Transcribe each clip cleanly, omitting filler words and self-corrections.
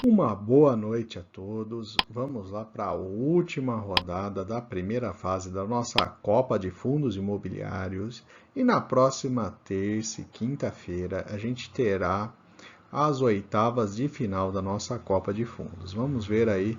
Uma boa noite a todos. Vamos lá para a última rodada da primeira fase da nossa Copa de Fundos Imobiliários. E na próxima terça e quinta-feira a gente terá as oitavas de final da nossa Copa de Fundos. Vamos ver aí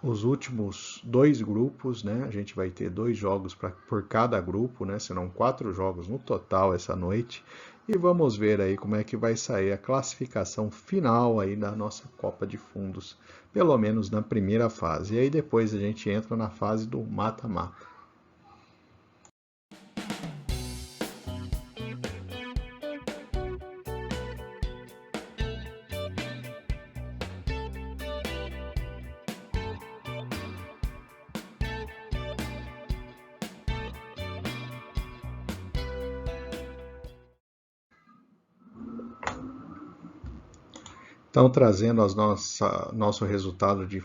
os últimos dois grupos, né? A gente vai ter dois jogos por cada grupo, né? Serão 4 jogos no total essa noite. E vamos ver aí como é que vai sair a classificação final aí da nossa Copa de Fundos, pelo menos na primeira fase. E aí depois a gente entra na fase do mata-mata. Então, trazendo nosso resultado de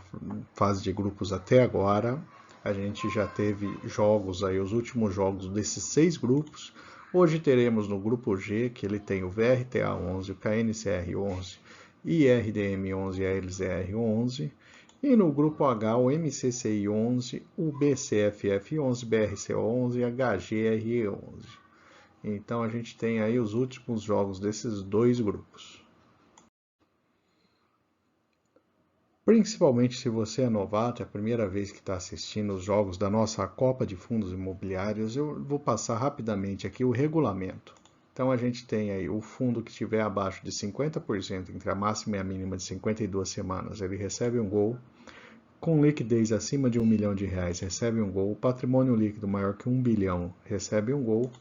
fase de grupos até agora, a gente já teve jogos aí, os últimos jogos desses 6 grupos. Hoje teremos no grupo G, que ele tem o VRTA 11, o KNCR 11, IRDM 11 e a LZR 11. E no grupo H, o MCCI 11, o BCFF 11, BRCO 11 e a HGRE 11. Então, a gente tem aí os últimos jogos desses dois grupos. Principalmente se você é novato, é a primeira vez que está assistindo os jogos da nossa Copa de Fundos Imobiliários, eu vou passar rapidamente aqui o regulamento. Então a gente tem aí o fundo que estiver abaixo de 50% entre a máxima e a mínima de 52 semanas, ele recebe um gol. Com liquidez acima de R$ 1 milhão, recebe um gol. Patrimônio líquido maior que 1 bilhão, recebe um gol.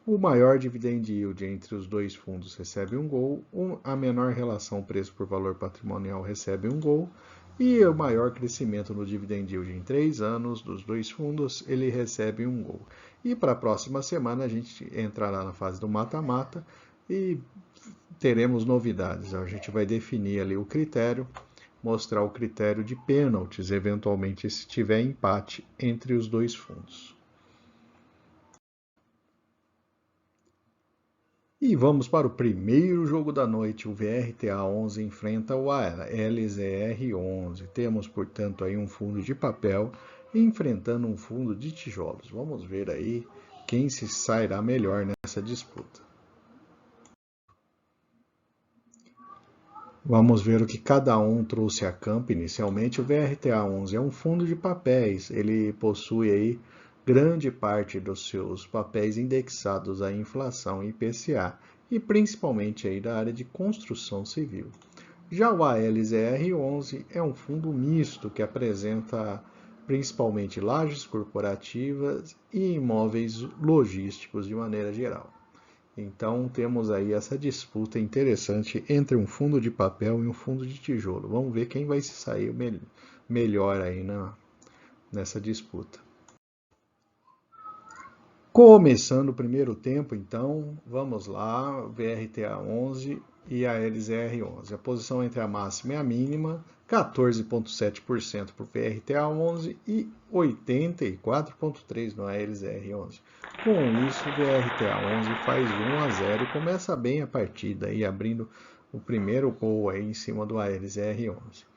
O maior dividend yield entre os dois fundos recebe um gol, a menor relação preço por valor patrimonial recebe um gol, e o maior crescimento no dividend yield em 3 anos dos dois fundos, ele recebe um gol. E para a próxima semana a gente entrará na fase do mata-mata e teremos novidades. A gente vai definir ali o critério, mostrar o critério de pênaltis, eventualmente se tiver empate entre os dois fundos. E vamos para o primeiro jogo da noite. O VRTA 11 enfrenta o LZR 11. Temos, portanto, aí um fundo de papel enfrentando um fundo de tijolos. Vamos ver aí quem se sairá melhor nessa disputa. Vamos ver o que cada um trouxe a campo inicialmente. O VRTA 11 é um fundo de papéis. Ele possui aí grande parte dos seus papéis indexados à inflação e IPCA, e principalmente aí da área de construção civil. Já o ALZR11 é um fundo misto que apresenta principalmente lajes corporativas e imóveis logísticos de maneira geral. Então temos aí essa disputa interessante entre um fundo de papel e um fundo de tijolo. Vamos ver quem vai se sair melhor aí nessa disputa. Começando o primeiro tempo, então, vamos lá, VRTA 11 e a LZR 11. A posição entre a máxima e a mínima, 14,7% para o VRTA 11 e 84,3% no LZR 11. Com isso, o VRTA 11 faz 1-0 e começa bem a partida, aí, abrindo o primeiro gol aí em cima do ALZR 11.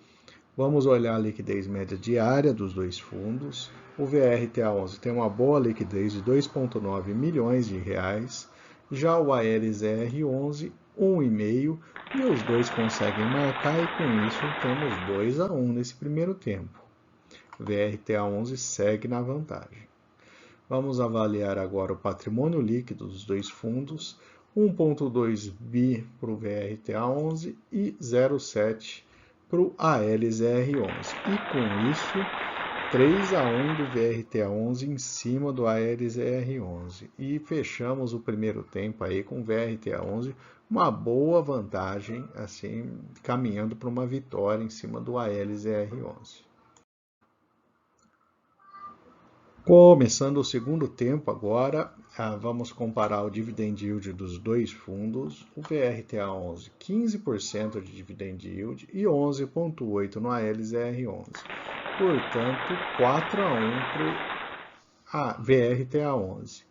Vamos olhar a liquidez média diária dos dois fundos. O VRTA11 tem uma boa liquidez de 2,9 milhões de reais. Já o ALZR11, 1,5, e os dois conseguem marcar e com isso temos 2-1 nesse primeiro tempo. O VRTA11 segue na vantagem. Vamos avaliar agora o patrimônio líquido dos dois fundos. 1,2 bi para o VRTA11 e 0,7 para o ALZR11. E com isso, 3-1 do VRTA11 em cima do ALZR11. E fechamos o primeiro tempo aí com o VRTA11, uma boa vantagem, assim, caminhando para uma vitória em cima do ALZR11. Começando o segundo tempo agora, vamos comparar o dividend yield dos dois fundos. O VRTA11, 15% de dividend yield e 11,8% no ALZR11. Portanto, 4-1 para a VRTA11.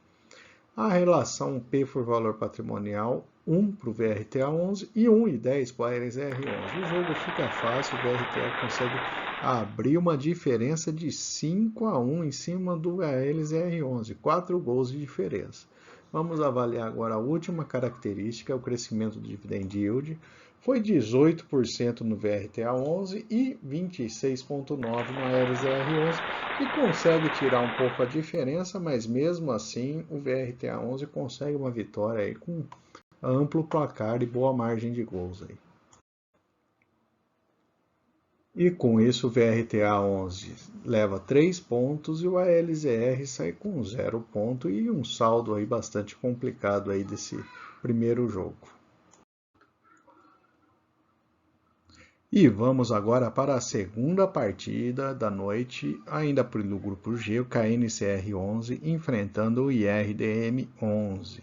A relação P por valor patrimonial 1 para o VRTA11 e 1,10 para o ALSR11. O jogo fica fácil, o VRTA consegue abrir uma diferença de 5-1 em cima do ALSR11, 4 gols de diferença. Vamos avaliar agora a última característica, o crescimento do dividend yield. Foi 18% no VRTA11 e 26,9% no ALSR11, que consegue tirar um pouco a diferença, mas mesmo assim o VRTA11 consegue uma vitória aí com amplo placar e boa margem de gols aí. E com isso o VRTA11 leva 3 pontos e o ALZR sai com 0 ponto e um saldo aí bastante complicado aí desse primeiro jogo. E vamos agora para a segunda partida da noite, ainda no grupo G, o KNCR11 enfrentando o IRDM11.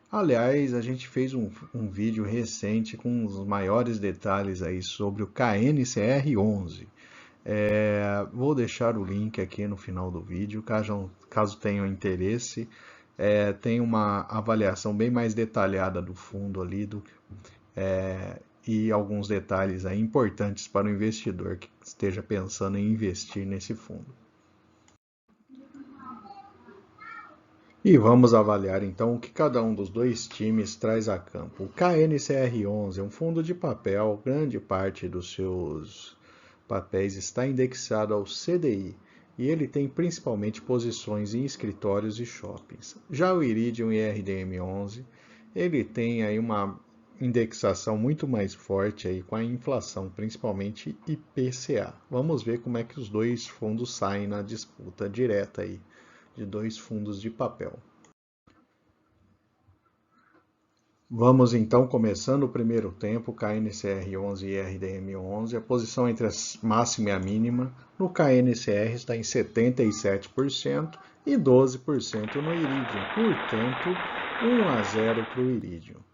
Aliás, a gente fez um vídeo recente com os maiores detalhes aí sobre o KNCR11. Vou deixar o link aqui no final do vídeo, caso tenham interesse. Tem uma avaliação bem mais detalhada do fundo ali, e alguns detalhes aí importantes para o investidor que esteja pensando em investir nesse fundo. E vamos avaliar então o que cada um dos dois times traz a campo. O KNCR11 é um fundo de papel, grande parte dos seus papéis está indexado ao CDI e ele tem principalmente posições em escritórios e shoppings. Já o Iridium IRDM11, ele tem aí uma indexação muito mais forte aí com a inflação, principalmente IPCA. Vamos ver como é que os dois fundos saem na disputa direta aí de dois fundos de papel. Vamos então começando o primeiro tempo, KNCR11 e RDM11, a posição entre a máxima e a mínima no KNCR está em 77% e 12% no Iridium, portanto 1-0 para o Iridium.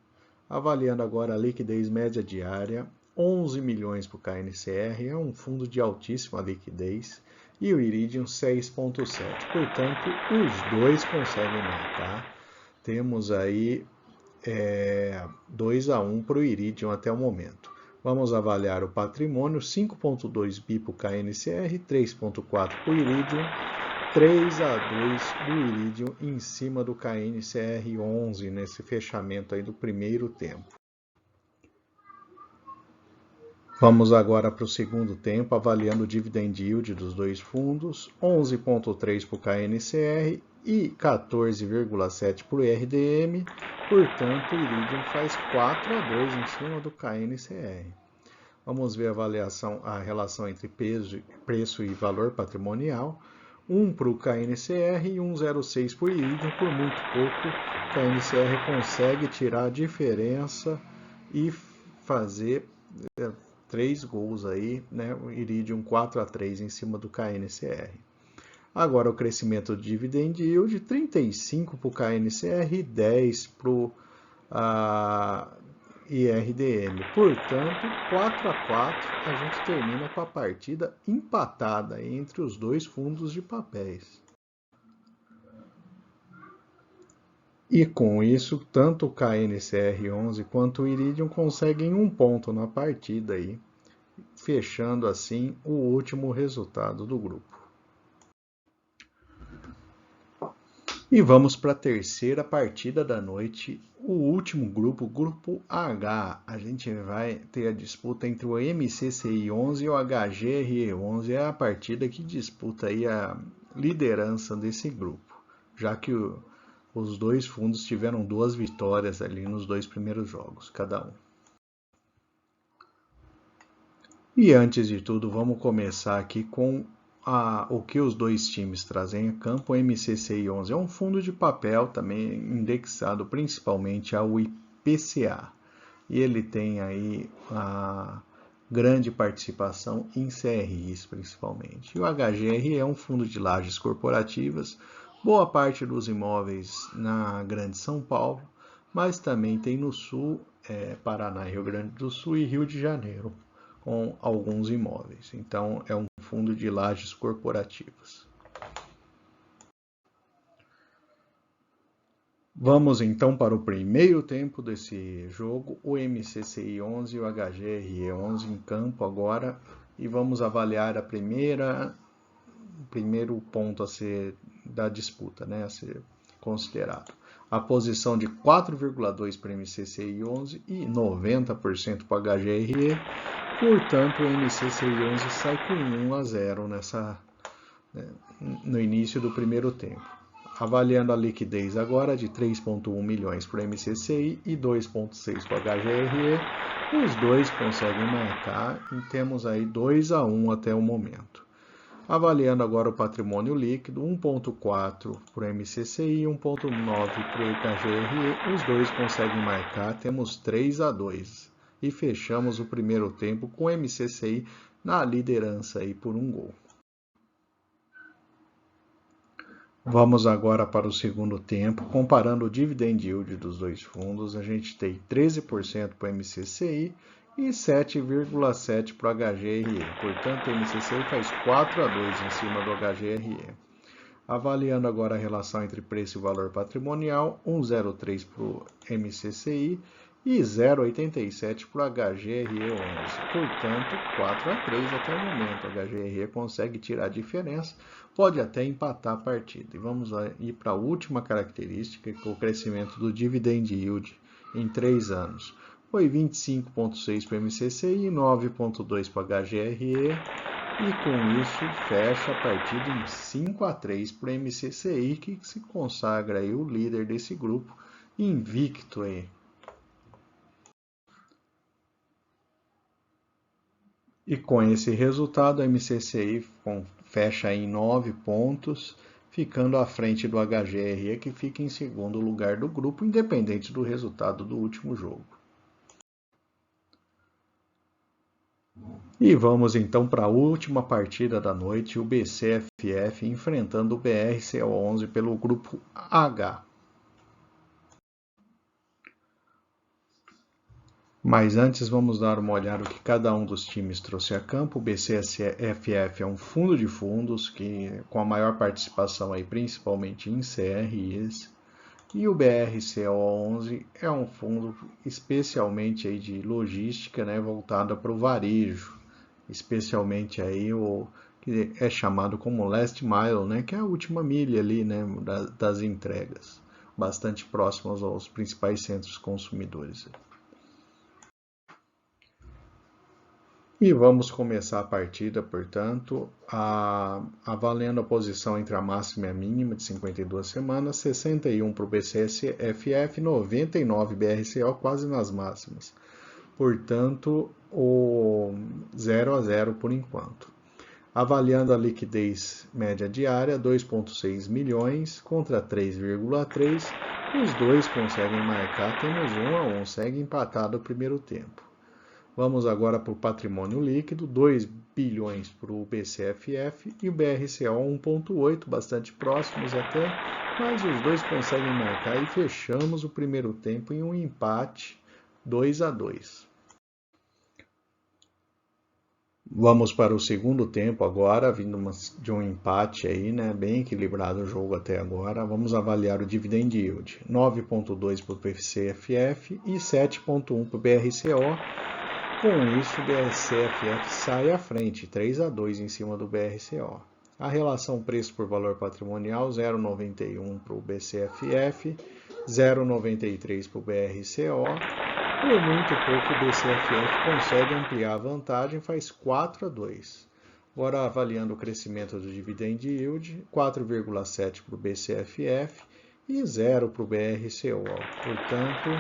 Avaliando agora a liquidez média diária, 11 milhões para o KNCR, é um fundo de altíssima liquidez, e o Iridium 6,7. Portanto, os dois conseguem marcar. Temos aí 2-1 para o Iridium até o momento. Vamos avaliar o patrimônio, 5,2 bi para o KNCR, 3,4 para o Iridium, 3-2 do Iridium em cima do KNCR11 nesse fechamento aí do primeiro tempo. Vamos agora para o segundo tempo, avaliando o dividend yield dos dois fundos, 11,3 para o KNCR e 14,7 para o RDM, portanto o Iridium faz 4-2 em cima do KNCR. Vamos ver a relação entre preço e valor patrimonial, 1 para o KNCR e 1,06 para o Iridium, por muito pouco o KNCR consegue tirar a diferença e fazer 3 gols aí, né? O Iridium 4-3 em cima do KNCR. Agora o crescimento do dividend yield, 35 para o KNCR e 10 para o IRDM. Portanto, 4-4, a gente termina com a partida empatada entre os dois fundos de papéis. E com isso, tanto o KNCR11 quanto o Iridium conseguem um ponto na partida aí, fechando assim o último resultado do grupo. E vamos para a terceira partida da noite, o último grupo, grupo H. A gente vai ter a disputa entre o MCCI11 e o HGRE11, é a partida que disputa aí a liderança desse grupo, já que os dois fundos tiveram 2 vitórias ali nos 2 primeiros jogos, cada um. E antes de tudo, vamos começar aqui com o que os dois times trazem a campo. O MCCI11 é um fundo de papel também indexado principalmente ao IPCA. E ele tem aí a grande participação em CRIs principalmente. E o HGR é um fundo de lajes corporativas, boa parte dos imóveis na Grande São Paulo, mas também tem no Sul, Paraná, Rio Grande do Sul e Rio de Janeiro, com alguns imóveis. Então, é um fundo de lajes corporativas. Vamos então para o primeiro tempo desse jogo, o MCCI 11 e o HGRE 11 em campo agora, e vamos avaliar o primeiro ponto a ser da disputa, né, a ser considerado. A posição de 4,2 para o MCCI 11 e 90% para o HGRE, portanto o MCCI 11 sai com 1-0 no início do primeiro tempo. Avaliando a liquidez agora de 3,1 milhões para o MCCI e 2,6 para o HGRE, os dois conseguem marcar e temos aí 2-1 até o momento. Avaliando agora o patrimônio líquido, 1,4 para o MCCI e 1,9 para o HGRE, os dois conseguem marcar, temos 3-2 e fechamos o primeiro tempo com o MCCI na liderança aí por um gol. Vamos agora para o segundo tempo, comparando o dividend yield dos dois fundos, a gente tem 13% para o MCCI e 7,7% para o HGRE. Portanto, o MCCI faz 4-2 em cima do HGRE. Avaliando agora a relação entre preço e valor patrimonial, 1,03 para o MCCI e 0,87 para o HGRE 11. Portanto, 4-3 até o momento. O HGRE consegue tirar a diferença, pode até empatar a partida. E vamos ir para a última característica, que é o crescimento do dividend yield em 3 anos. Foi 25,6 para o MCCI e 9,2 para o HGRE. E com isso fecha a partida em 5-3 para o MCCI, que se consagra aí o líder desse grupo, invicto aí. E com esse resultado, a MCCI fecha em 9 pontos, ficando à frente do HGRE, que fica em segundo lugar do grupo, independente do resultado do último jogo. E vamos então para a última partida da noite, o BCFF enfrentando o BRCO11 pelo grupo H. Mas antes vamos dar uma olhada no que cada um dos times trouxe a campo. O BCFF é um fundo de fundos que com a maior participação aí principalmente em CRIs. E o BRCO11 é um fundo especialmente aí de logística, né, voltado para o varejo, especialmente aí o que é chamado como last mile, né, que é a última milha ali, né, das entregas, bastante próximos aos principais centros consumidores. E vamos começar a partida, portanto, avaliando a posição entre a máxima e a mínima de 52 semanas, 61 para o BCFF, 99 BRCO, quase nas máximas. Portanto, o 0-0 por enquanto. Avaliando a liquidez média diária, 2,6 milhões contra 3,3, os dois conseguem marcar, temos 1-1, segue empatado o primeiro tempo. Vamos agora para o patrimônio líquido, 2 bilhões para o BCFF e o BRCO 1,8, bastante próximos até, mas os dois conseguem marcar e fechamos o primeiro tempo em um empate 2-2. Vamos para o segundo tempo agora, vindo de um empate aí, né, bem equilibrado o jogo até agora. Vamos avaliar o dividend yield, 9,2 para o BCFF e 7,1 para o BRCO. Com isso, o BCFF sai à frente, 3-2 em cima do BRCO. A relação preço por valor patrimonial, 0,91 para o BCFF, 0,93 para o BRCO. Por muito pouco, o BCFF consegue ampliar a vantagem, faz 4-2. Agora, avaliando o crescimento do dividend yield, 4,7 para o BCFF e 0 para o BRCO. Portanto,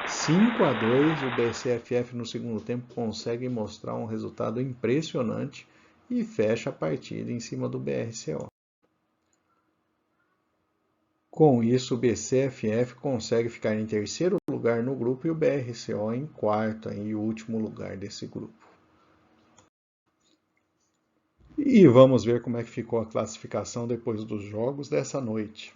5-2, o BCFF no segundo tempo consegue mostrar um resultado impressionante e fecha a partida em cima do BRCO. Com isso, o BCFF consegue ficar em terceiro lugar no grupo e o BRCO em quarto e último lugar desse grupo. E vamos ver como é que ficou a classificação depois dos jogos dessa noite.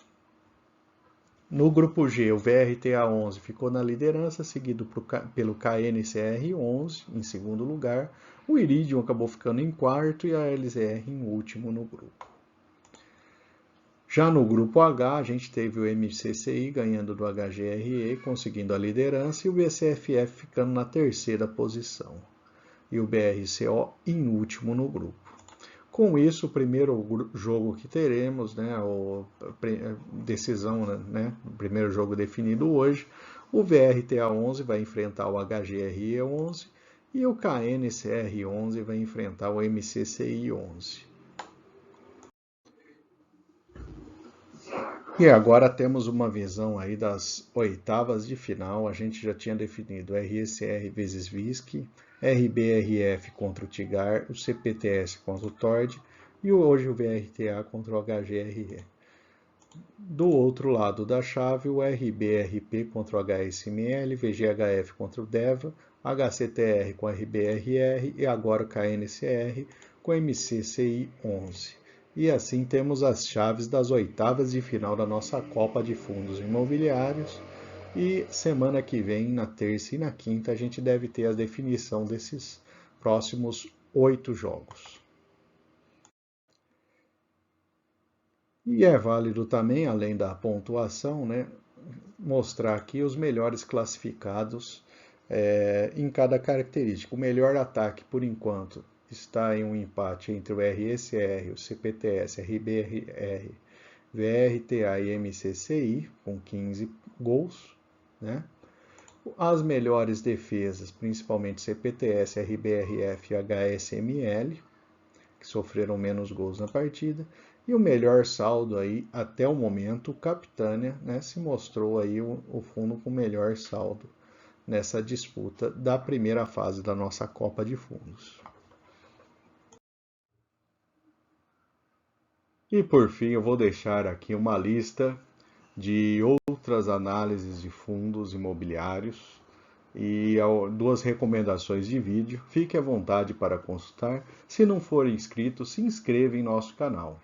No grupo G, o VRTA11 ficou na liderança, seguido pelo KNCR11 em segundo lugar. O Iridium acabou ficando em quarto e a LZR em último no grupo. Já no grupo H, a gente teve o MCCI ganhando do HGRE, conseguindo a liderança, e o BCFF ficando na terceira posição. E o BRCO em último no grupo. Com isso, o primeiro jogo que teremos, né, decisão, né, o primeiro jogo definido hoje, o VRTA11 vai enfrentar o HGRE11 e o KNCR11 vai enfrentar o MCCI11. E agora temos uma visão aí das oitavas de final. A gente já tinha definido RSR vezes VISC, RBRF contra o TIGAR, o CPTS contra o TORD e hoje o VRTA contra o HGRE. Do outro lado da chave, o RBRP contra o HSML, VGHF contra o DEVA, HCTR com RBRR e agora o KNCR com MCCI 11. E assim temos as chaves das oitavas de final da nossa Copa de Fundos Imobiliários. E semana que vem, na terça e na quinta, a gente deve ter a definição desses próximos 8 jogos. E é válido também, além da pontuação, né, mostrar aqui os melhores classificados em cada característica. O melhor ataque, por enquanto, está em um empate entre o RSR, o CPTS, RBRR, VRTA e MCCI, com 15 gols, né? As melhores defesas, principalmente CPTS, RBRF e HSML, que sofreram menos gols na partida. E o melhor saldo aí, até o momento, o Capitânia, né, se mostrou aí o fundo com o melhor saldo nessa disputa da primeira fase da nossa Copa de Fundos. E por fim, eu vou deixar aqui uma lista de outras análises de fundos imobiliários e 2 recomendações de vídeo. Fique à vontade para consultar. Se não for inscrito, se inscreva em nosso canal.